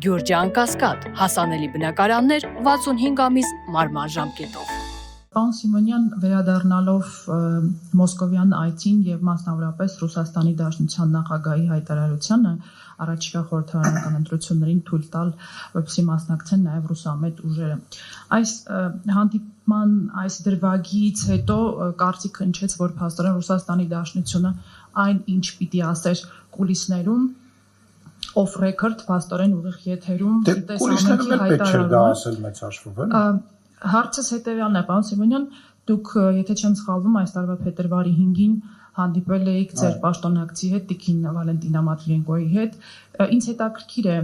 Գյուրջան Կասկադ, հասանելի բնակարաններ 65 ամիս մարման ժամկետով։ Պարոն Սիմոնյան, վերադառնալով Մոսկովյան այցին եւ մասնավորապես Ռուսաստանի Դաշնության նախագահի հայտարարությանը առաջիկա խորհրդարանական ընտրություններին թույլ տալ, որպեսզի մասնակցեն նաեւ ռուսամետ ուժերը։ Այս հանդիպման այս դրվագից հետո կարծիք հնչեց, որ փաստորեն Ռուսաստանի Դաշնությունը այն ինչ պիտի ասեր կուլիսներում off record փաստորեն ուղիղ եթերում տեսանելի հայտարարում։ Հարցս հետևյալն է, պարոն Սիմոնյան, դուք, եթե չեմ սխալվում, այս տարվա փետրվարի 5-ին հանդիպել էիք ձեր պաշտոնակցի հետ, Տիկին Վալենտինա Մատվիենկոյի հետ։ Ինձ հետաքրքիր է,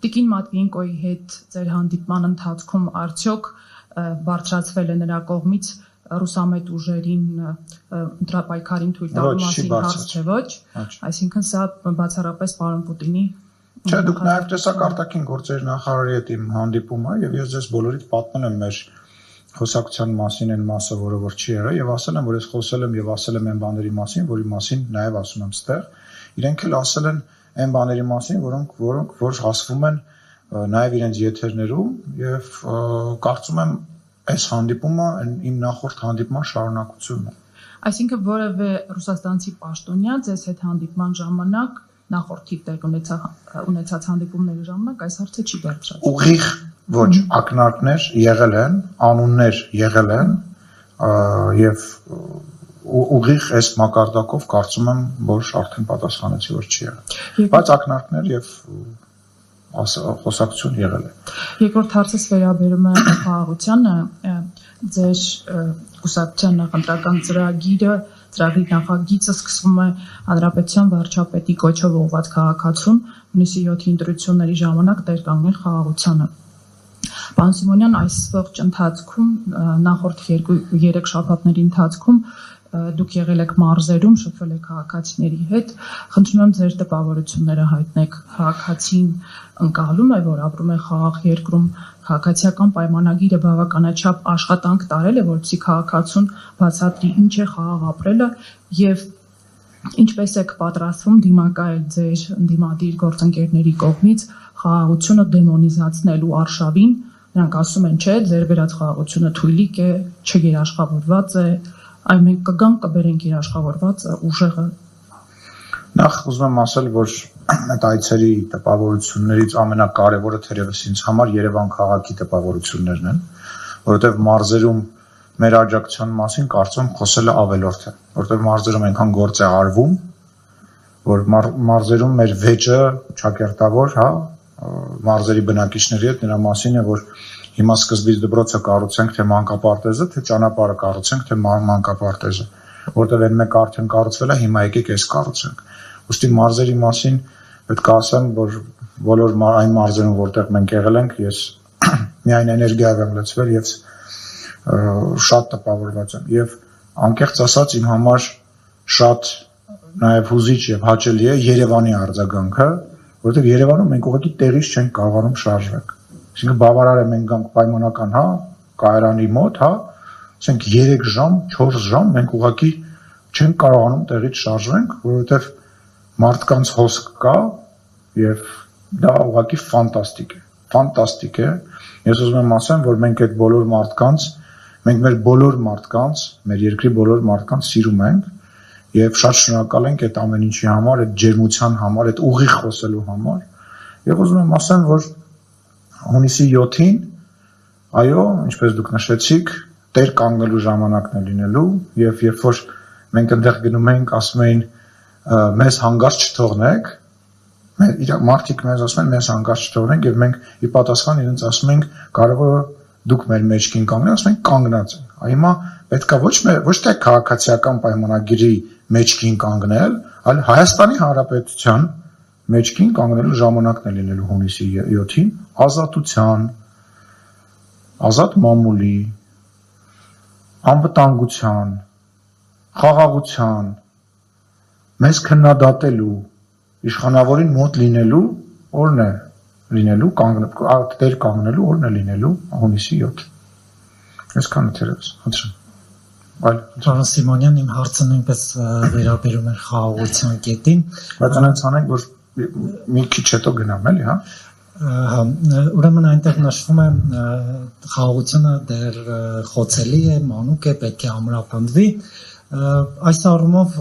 Տիկին Մատվիենկոյի հետ ձեր հանդիպման ընթացքում արդյոք բարձրացվել է նրա կողմից ռուսամետ ուժերին ընտրապայքարին թույլ տալու մասին հարց, թե ոչ, այսինքն սա բացառապես պարոն Պուտինի Չէ, դուք նաև տեսաք արտաքին գործերի նախարարի հետ իմ հանդիպումը եւ ես ձեզ բոլորիդ պատմել եմ մեր խոսակցության մասին այն մասը, որը որ չի եղել եւ ասել եմ, որ ես խոսել եմ եւ ասել եմ այն բաների մասին, որի մասին նաև ասում եմ ստեղ։ Իրենք էլ ասել են այն բաների մասին, որոնք որ ասվում են նաև իրենց եթերներում եւ կարծում եմ այս հանդիպումը իմ նախորդ հանդիպման շարունակությունն է։ Այսինքն որևէ ռուսաստանցի պաշտոնյա ձեզ հետ հանդիպման ժամանակ նախորդի տեղ ունեցած հանդիպումների ժամանակ այս հարցը չի բարձրացել։ Ուղիղ ոչ ակնարկներ եղել են, անուններ եղել են եւ ուղիղ այս մակարդակով կարծում եմ, որ արդեն պատասխանեցի, որ չի եղել։ Բայց ակնարկներ եւ խոսակցություն եղել է։ Երկրորդ հարցս վերաբերում է խաղաղությանը, ձեր կուսակցության նախընտրական ծրագրի նախագիծը սկսվում է Հանրապետության վարչապետի կոչով ուղղված քաղաքացուն հունիսի 7-ի ընտրությունների ժամանակ տեր կանգնել խաղաղությանը։ Պարոն Սիմոնյան, այս ողջ ընթացքում նախորդ 2-3 շաբաթների ընթացքում դուք եղել եք մարզերում, շփվել եք քաղաքացիների հետ, խնդրում եմ ձեր տպավորությունները հայտնեք, քաղաքացին ընկալում է, որ ապրում է խաղաղ երկրում, քաղաքացիական պայմանագիրը բավականաչափ աշխատանք տարել է, որպեսզի քաղաքացուն բացատրի ինչ է խաղաղ ապրելը եւ ինչպես եք պատրաստվում դիմակայել ձեր ընդդիմադիր գործընկերների կողմից խաղաղությունը դեմոնիզացնելու արշավին, նրանք ասում են, չէ, ձեր վերած խաղաղությունը թույլիկ է, չերաշխավորված է, այ մենք կգանք կբերենք երաշխավորված ուժեղը։ Նախ ուզում եմ ասել, որ այդ այցերի տպավորություններից ամենակարևորը թերևս ինձ համար Երևան քաղաքի տպավորություններն են, որովհետև մարզերում մեր աջակցության մասին կարծում եմ խոսելը ավելորդ է, որովհետև մարզերում այնքան գործ է արվում, որ մարզերում մեր վեճը ճակերտավոր, հա, մարզերի բնակիչների հետ նրա մասին է, որ հիմա սկզբից դպրոցը կառուցենք, թե մանկապարտեզը, թե ճանապարհը կառուցենք, թե մանկապարտեզը, որտեղ այն մեկը արդեն կառուցվել է, հիմա եկեք այս կառուցենք։ Ուստի մարզերի մասին պետք է ասեմ, որ բոլոր այն մարզերում, որտեղ մենք եղել ենք, ես միայն էներգիայով եմ լցվել եւ շատ տպավորված եմ։ Եվ անկեղծ ասած իմ համար շատ նաեւ հուզիչ եւ հաճելի է Երևանի արձագանքը, որովհետեւ Երևանում մենք ուղղակի տեղից չենք կարողանում շարժվել։ Այսինքն բավարար է մենք գանք պայմանական, հա, կայարանի մոտ, հա, ասենք 3 ժամ, 4 ժամ մենք ուղղակի չենք կարողանում տեղից շարժվենք, որովհետեւ մարդկանց հոսք կա եւ դա ուղղակի ֆանտաստիկ է։ Ես ուզում եմ ասեմ, որ մենք այդ բոլոր մարդկանց, մենք մեր բոլոր մարդկանց, մեր երկրի բոլոր մարդկանց սիրում ենք եւ շատ շնորհակալ ենք այդ ամեն ինչի համար, այդ ջերմության համար, այդ ուղիղ խոսելու համար։ Եվ ուզում եմ ասեմ, որ հունիսի 7-ին, այո, ինչպես դուք նշեցիք, տեր կանգնելու ժամանակն է լինելու եւ երբ որ մենք այնտեղ գնում ենք, ասում էին մեզ հանգարց չթողնեք, մարդիկ մեզ ասում են մեզ հանգարց չթողնենք եւ մենք ի պատասխան իրենց ասում ենք կարևորը դուք մեր մեջքին կանգնեք, ասում ենք կանգնած ենք։ Հիմա պետքա ոչ թե քաղաքացիական պայմանագրի մեջքին կանգնել, այլ Հայաստանի Հանրապետության մեջքին կանգնելու ժամանակն է լինելու հունիսի 7-ին ազատության, ազատ մամուլի, անվտանգության, խաղաղության, մեզ քննադատելու, իշխանավորին մոտ լինելու օրն է լինելու, տեր կանգնելու օրն է լինելու հունիսի 7։ Այսքանը թերևս, խնդրեմ։ Պարոն Սիմոնյան, իմ հարցը նույնպես վերաբերում է խաղաղության կետին։ Բայց անց անենք, որ մի քիչ հետո գնամ էլի, հա։ Ուրեմն այնտեղ նշվում է խաղաղությունը դեռ խոցելի է, մանուկ է, պետք է ամրապնդվի։ Այս առումով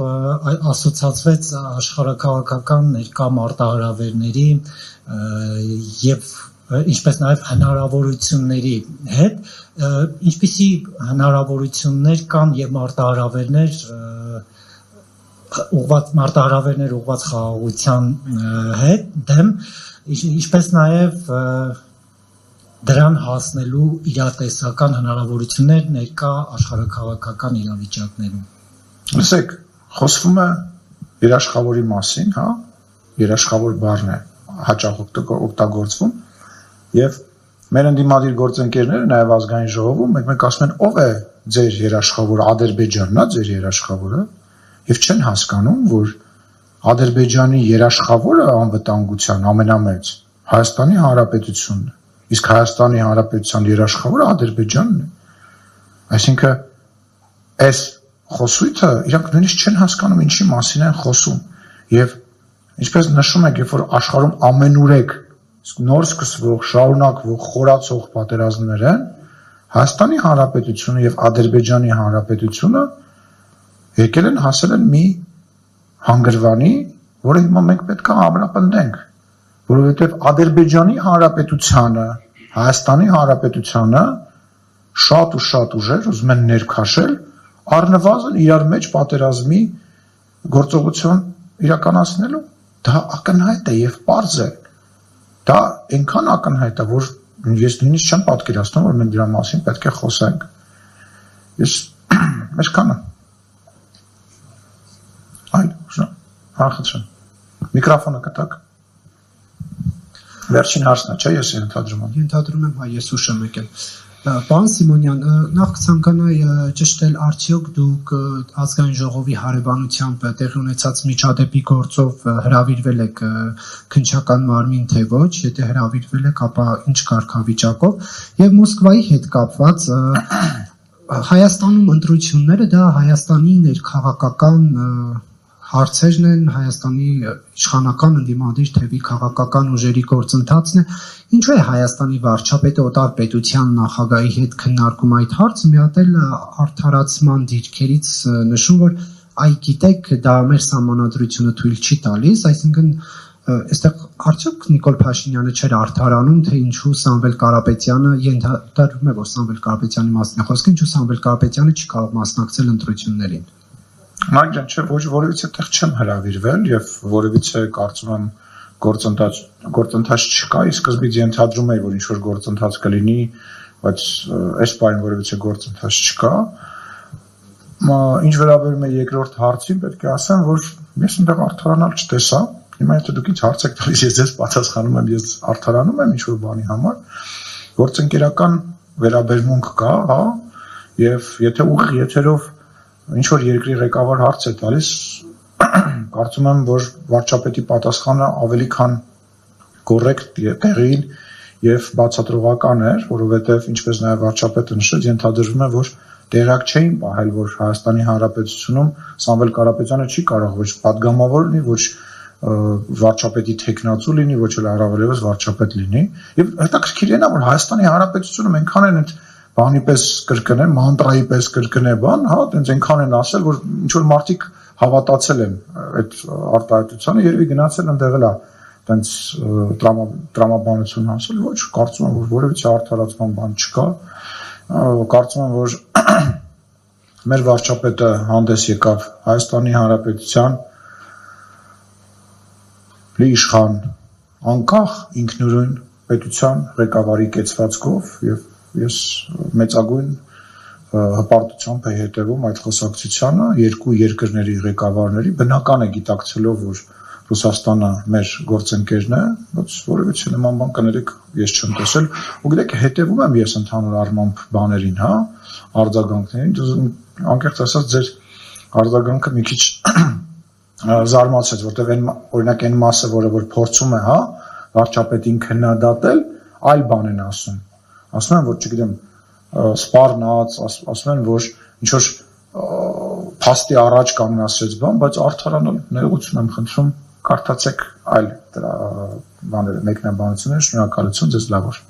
ասոցացվեց աշխարհաքաղաքական ներկա մարտահրավերների եւ ինչպես նաև հնարավորությունների հետ, ինչպիսի հնարավորություններ կան եւ մարտահրավերներ ուղղված խաղաղության հետ դեմ, ինչպես նաև դրան հասնելու իրատեսական հնարավորություններ ներկա աշխարհաքաղաքական իրավիճակներում։ Լսեք, խոսվում է երաշխավորի մասին, հա, երաշխավոր բառն է հաճախ օգտագործվում եւ մեր ընդդիմադիր գործընկերները նաև ազգային ժողովում մեկ ասում են ով է ձեր երաշխավորը, Ադրբեջանն է ձեր երաշխավորը եւ չեն հասկանում, որ Ադրբեջանի երաշխավորը անվտանգության ամենամեծ Հայաստանի Հանրապետությունն է, իսկ Հայաստանի Հանրապետության երաշխավորը Ադրբեջանն է։ Այսինքն այս խոսույթը իրանք նույնիսկ չեն հասկանում ինչի մասին են խոսում եւ ինչպես նշում եք, երբ որ աշխարհում ամենուրեք նոր սկսվող, շարունակվող, խորացող պատերազմներ են, Հայաստանի Հանրապետությունը եւ Ադրբեջանի Հանրապետությունը եկել են հասել են մի հանգրվանի, որը հիմա մենք պետք է ամրապնդենք, որովհետեւ Ադրբեջանի Հանրապետությանը, Հայաստանի Հանրապետությանը շատ ու շատ ուժեր ուզում են ներքաշել առնվազն իրար մեջ պատերազմի գործողություն իրականացնելու։ Դա ակնհայտ է եւ պարզ է։ Դա այնքան ակնհայտ է, որ ես նույնիսկ չեմ պատկերացնում, որ մենք դրա մասին պետք է խոսենք։ Ես այսքանը։ Այլ, խնդրեմ։ Միկրոֆոնը կտակ։ Վերջին հարցն է, չէ՞, ես ենթադրում եմ։ Ենթադրում եմ, հա, ես ուշ եմ եկել։ Պարոն Սիմոնյան, նախ կցանկանայի ճշտել, արդյոք դուք ազգային ժողովի հարևանությամբ տեղի ունեցած միջադեպի գործով հրավիրվել եք քննչական մարմին, թե ոչ, եթե հրավիրվել եք, ապա ինչ կարգավիճակով, եւ Մոսկվայի հետ կապված Հայաստանում ընտրությունները դա Հայաստանի ներքաղաքական հարցերն են, Հայաստանի իշխանական ընդդիմադիր թևի քաղաքական ուժերի գործընթացն է, ինչու է Հայաստանի վարչապետը օտար պետության նախագահի հետ քննարկում այդ հարցը, մի հատ էլ արդարացման դիրքերից նշում, որ այ գիտեք, դա մեր սահմանադրությունը թույլ չի տալիս, այսինքն այստեղ արդյոք Նիկոլ Փաշինյանը չէր արդարանում, թե ինչու Սամվել Կարապետյանը, ենթադրվում է, որ Սամվել Կարապետյանի մասին է խոսքը, ինչու Սամվել Կարապետյանը չի կարող մասնակցել ընտրություններին։ Մայրան, չէ, ոչ որևիցե տեղ չեմ հրավիրվել եւ որևիցե կարծում եմ գործընթաց չկա, իսկ սկզբից ենթադրում էի, որ ինչ որ գործընթաց կլինի, բայց այս բանը որևիցե գործընթաց չկա։ Ինչ վերաբերում է երկրորդ հարցին, պետք է ասեմ, որ ես այնտեղ արդարանալ չտեսա։ Հիմա եթե դուք ինձ հարց եք տալիս, ես ձեզ պատասխանում եմ, ես արդարանում եմ ինչ որ բանի համար, գործընկերական վերաբերմունք կա, հա, եւ եթե ուղիղ եթերով ինչ որ երկրի ղեկավար հարց է տալիս, կարծում եմ, որ վարչապետի պատասխանը ավելի քան կոռեկտ տեղին եւ բացատրողական էր, որովհետեւ ինչպես նաեւ վարչապետը նշեց, ենթադրվում է, որ տեղակ չէին պահել, որ Հայաստանի Հանրապետությունում Սամվել Կարապետյանը չի կարող ոչ падգամավոր լինի, ոչ վարչապետի տեխնացու լինի, ոչ էլ առավելևս վարչապետ լինի։ Եվ հետաքրքիր է նա, որ Հայաստանի Հանրապետությունը այնքան են այդ բանի պես կրկնե, մանտրայի պես կրկնե բան, հա, տենց այնքան են ասել, որ ինչ որ մարդիկ հավատացել են այդ արտահայտությանը, երևի գնացել ընդեղ էլ է տենց տրամաբանություն ասել, ոչ, կարծում եմ, որ որևիցե արդարացման բան չկա, կարծում եմ, որ մեր վարչապետը հանդես եկավ Հայաստանի Հանրապետության իշխան անկախ ինքնուրույն պետության ղեկավարի կեցվածքով եւ ես մեծագույն հպարտությամբ է հետևում այդ խոսակցությանը երկու երկրների ղեկավարների բնական է գիտակցելով որ Ռուսաստանը մեր գործընկերն է բայց որևիցե նման բան կներեք ես չեմ տեսել ու գիտեք հետևում եմ ես ընդհանուր առմամբ բաներին հա արձագանքներին անկեղծ ասած ձեր արձագանքը մի քիչ զարմացեց որտեղ այն օրինակ այն մասը որը որ փորձում է հա վարչապետին քննադատել այլ բան են ասում են որ չգիտեմ սպառնած ասում են որ ինչ որ փաստի առաջ կանգնացրեց բան բայց արդարանալ ներողություն եմ խնդրում կարդացեք այլ բաները, մեկնաբանությունները, շնորհակալություն, ձեզ լավ օր։